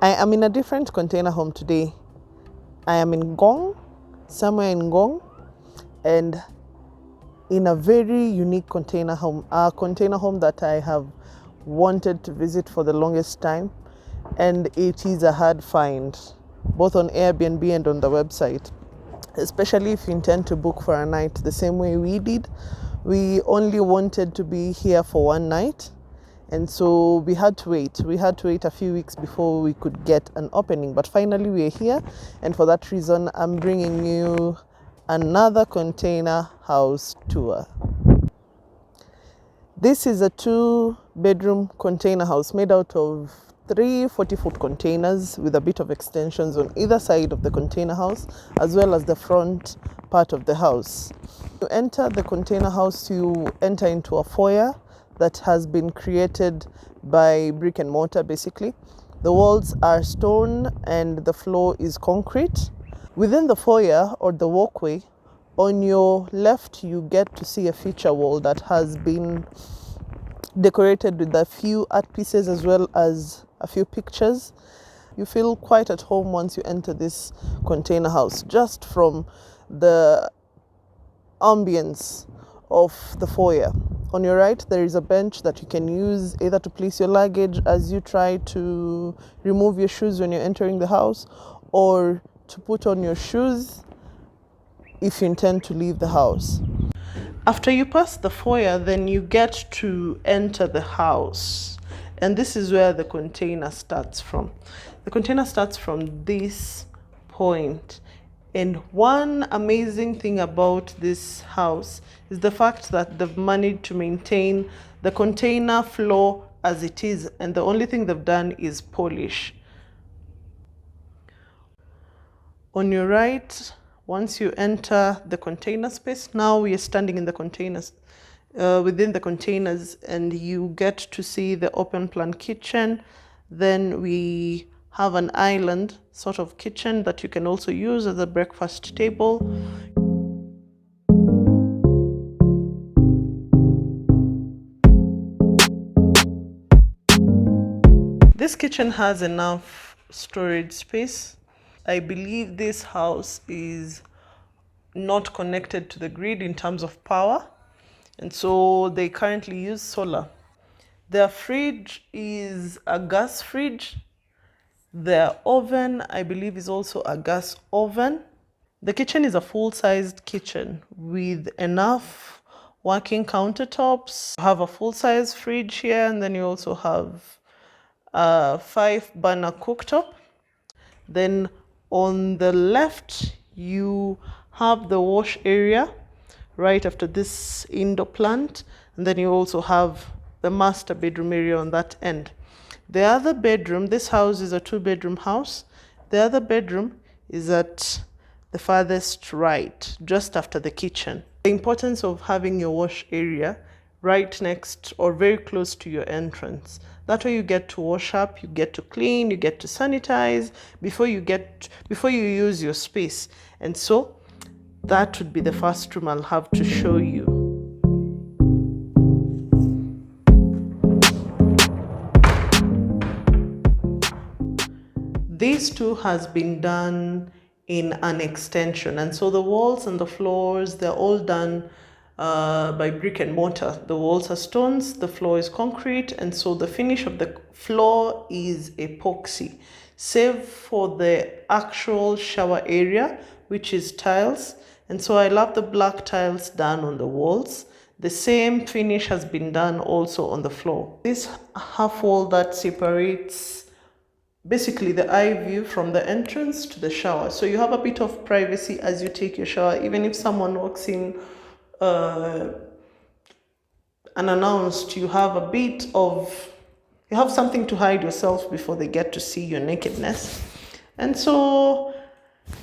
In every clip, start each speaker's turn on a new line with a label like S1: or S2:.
S1: I am in a different container home today. I am in Ngong, somewhere in Ngong, and in a very unique container home, a container home that I have wanted to visit for the longest time, and it is a hard find, both on Airbnb and on the website, especially if you intend to book for a night the same way we did. We only wanted to be here for one night, and so we had to wait. We had to wait a few weeks before we could get an opening, but finally we're here, and for that reason I'm bringing you another container house tour. This is a 2-bedroom container house made out of 3 40-foot containers with a bit of extensions on either side of the container house, as well as the front part of the house. You enter the container house, you enter into a foyer that has been created by brick and mortar basically. The walls are stone and the floor is concrete. Within the foyer or the walkway, on your left you get to see a feature wall that has been decorated with a few art pieces as well as a few pictures. You feel quite at home once you enter this container house, just from the ambience of the foyer. On your right, there is a bench that you can use either to place your luggage as you try to remove your shoes when you're entering the house, or to put on your shoes if you intend to leave the house. After you pass the foyer, then you get to enter the house. And this is where the container starts from. The container starts from this point. And one amazing thing about this house is the fact that they've managed to maintain the container floor as it is, and the only thing they've done is polish. On your right, once you enter the container space, now we are standing in the containers, within the containers, and you get to see the open plan kitchen. Then we have an island sort of kitchen that you can also use as a breakfast table. This kitchen has enough storage space. I believe this house is not connected to the grid in terms of power, and so they currently use solar. Their fridge is a gas fridge. Their oven, I believe, is also a gas oven. The kitchen is a full-sized kitchen with enough working countertops. You have a full-size fridge here, and then you also have a 5-burner cooktop. Then on the left, you have the wash area right after this indoor plant, and then you also have the master bedroom area on that end. The other bedroom, this house is a 2-bedroom house. The other bedroom is at the farthest right, just after the kitchen. The importance of having your wash area right next or very close to your entrance. That way you get to wash up, you get to clean, you get to sanitize before you use your space. And so that would be the first room I'll have to show you. This too has been done in an extension, and so the walls and the floors, they're all done by brick and mortar. The walls are stones, the floor is concrete, and so the finish of the floor is epoxy, save for the actual shower area, which is tiles. And so I love the black tiles done on the walls. The same finish has been done also on the floor. This half wall that separates basically the eye view from the entrance to the shower. So you have a bit of privacy as you take your shower, even if someone walks in unannounced, you have something to hide yourself before they get to see your nakedness. And so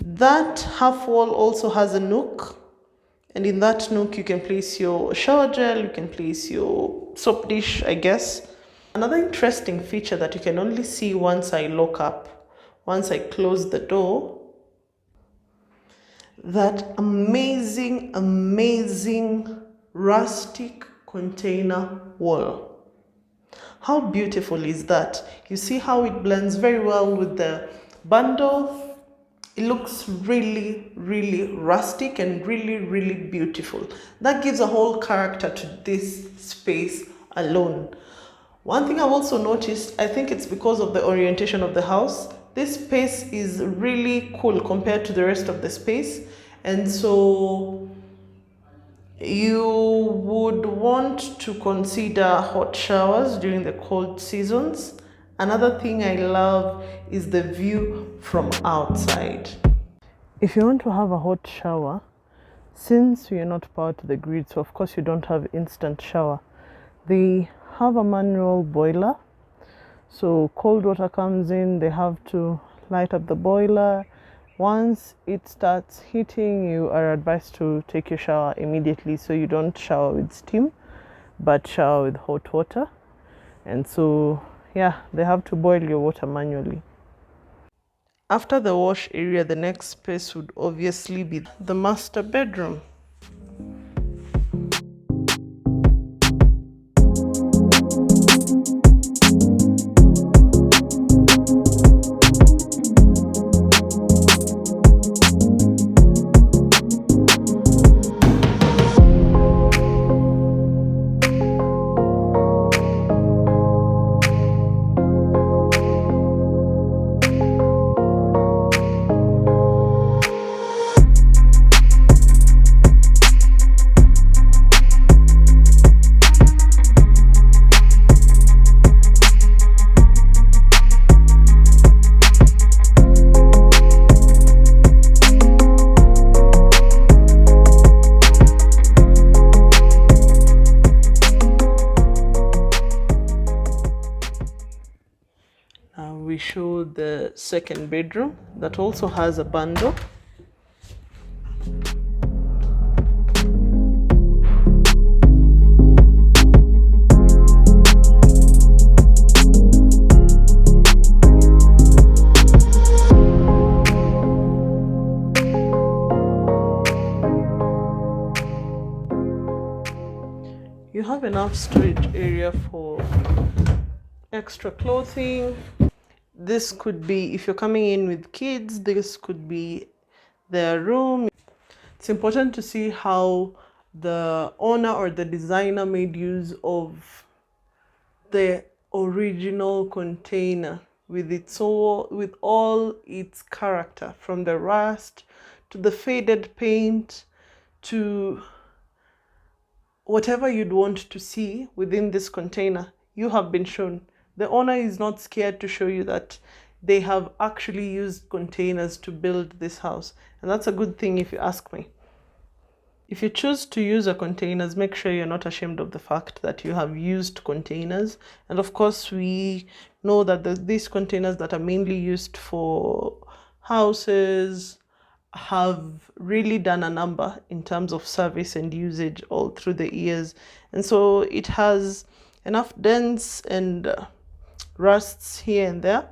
S1: that half wall also has a nook, and in that nook you can place your shower gel, you can place your soap dish, I guess. Another interesting feature that you can only see once I close the door, that amazing rustic container wall. How beautiful is that? You see how it blends very well with the bundle. It looks really, really rustic and really, really beautiful. That gives a whole character to this space alone. One thing I've also noticed, I think it's because of the orientation of the house, this space is really cool compared to the rest of the space. And so you would want to consider hot showers during the cold seasons. Another thing I love is the view from outside. If you want to have a hot shower, since you're not powered to the grid, so of course you don't have instant shower, they have a manual boiler. So cold water comes in, they have to light up the boiler. Once it starts heating, you are advised to take your shower immediately, so you don't shower with steam but shower with hot water. And so yeah, they have to boil your water manually. After the wash area, the next space would obviously be the master bedroom. We show the second bedroom that also has a bundle. You have enough storage area for extra clothing. This could be, if you're coming in with kids, this could be their room. It's important to see how the owner or the designer made use of the original container with all its character, from the rust to the faded paint to whatever you'd want to see within this container. You have been shown. The owner is not scared to show you that they have actually used containers to build this house. And that's a good thing if you ask me. If you choose to use a containers, make sure you're not ashamed of the fact that you have used containers. And of course, we know that these containers that are mainly used for houses have really done a number in terms of service and usage all through the years. And so it has enough dents and rusts here and there,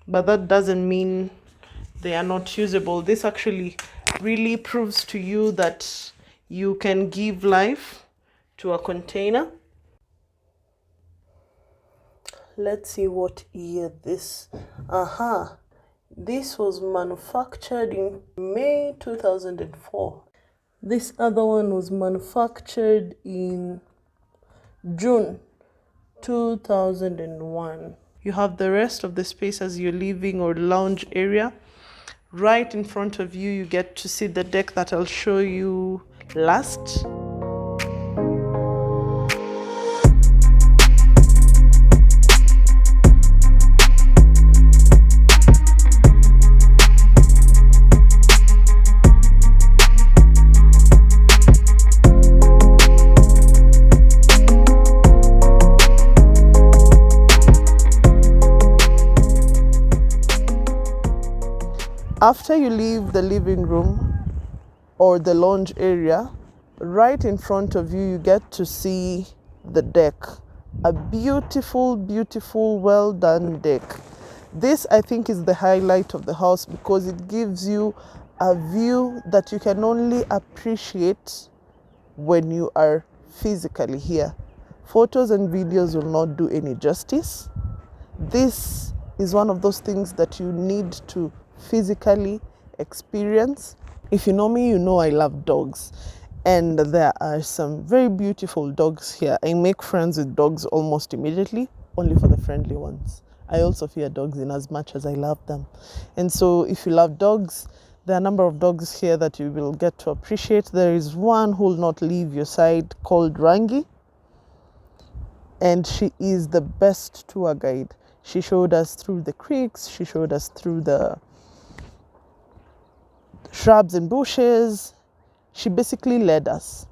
S1: but that doesn't mean they are not usable. This actually really proves to you that you can give life to a container. Let's see what year this. This was manufactured in May 2004. This other one was manufactured in June 2001. You have the rest of the space as your living or lounge area. Right in front of you, you get to see the deck that I'll show you last. After you leave the living room or the lounge area, right in front of you, you get to see the deck. A beautiful, beautiful, well done deck. This, I think, is the highlight of the house because it gives you a view that you can only appreciate when you are physically here. Photos and videos will not do any justice. This is one of those things that you need to physically experience. If you know me, you know I love dogs. And there are some very beautiful dogs here. I make friends with dogs almost immediately, only for the friendly ones. I also fear dogs in as much as I love them. And so if you love dogs, there are a number of dogs here that you will get to appreciate. There is one who will not leave your side called Rangi. And she is the best tour guide. She showed us through the creeks. She showed us through the shrubs and bushes. She basically led us.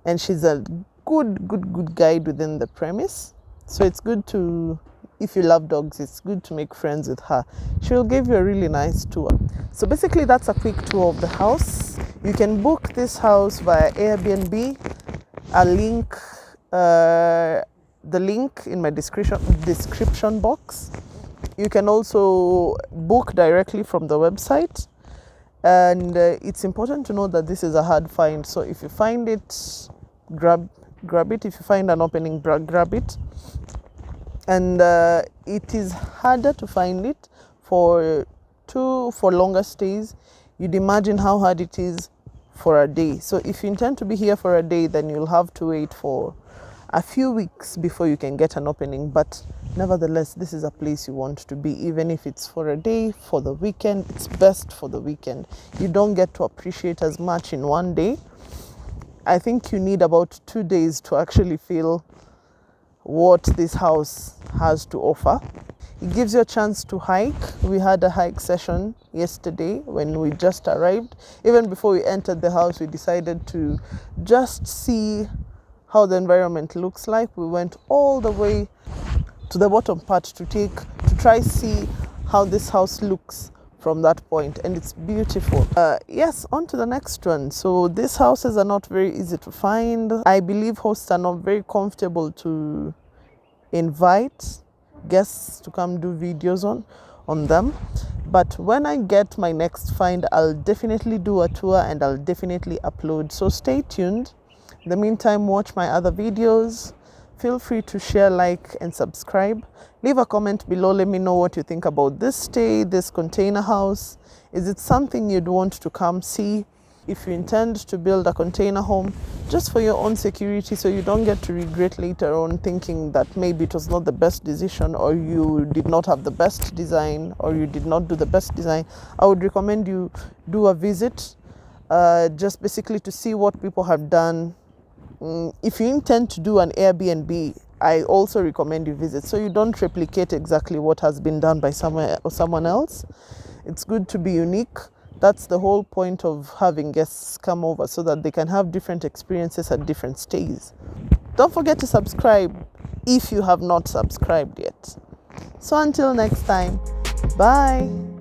S1: And she's a good guide within the premise. So it's good to, if you love dogs, it's good to make friends with her. She'll give you a really nice tour. So basically that's a quick tour of the house. You can book this house via Airbnb. The link in my description box. You can also book directly from the website. And it's important to know that this is a hard find. So if you find it, grab it. If you find an opening, grab it. And it is harder to find it for longer stays. You'd imagine how hard it is for a day. So if you intend to be here for a day, then you'll have to wait for a few weeks before you can get an opening. But nevertheless, this is a place you want to be, even if it's for a day, for the weekend. It's best for the weekend. You don't get to appreciate as much in one day. I think you need about 2 days to actually feel what this house has to offer. It gives you a chance to hike. We had a hike session yesterday when we just arrived. Even before we entered the house, we decided to just see how the environment looks like. We went all the way to the bottom part to try see how this house looks from that point, and it's beautiful. Yes, on to the next one. So these houses are not very easy to find. I believe hosts are not very comfortable to invite guests to come do videos on them. But when I get my next find, I'll definitely do a tour and I'll definitely upload. So stay tuned. In the meantime, watch my other videos. Feel free to share, like, and subscribe. Leave a comment below. Let me know what you think about this stay, this container house. Is it something you'd want to come see? If you intend to build a container home just for your own security, so you don't get to regret later on thinking that maybe it was not the best decision, or you did not have the best design, or you did not do the best design, I would recommend you do a visit, just basically to see what people have done. If you intend to do an Airbnb, I also recommend you visit, so you don't replicate exactly what has been done by someone else. It's good to be unique. That's the whole point of having guests come over, so that they can have different experiences at different stays. Don't forget to subscribe if you have not subscribed yet. So until next time, bye.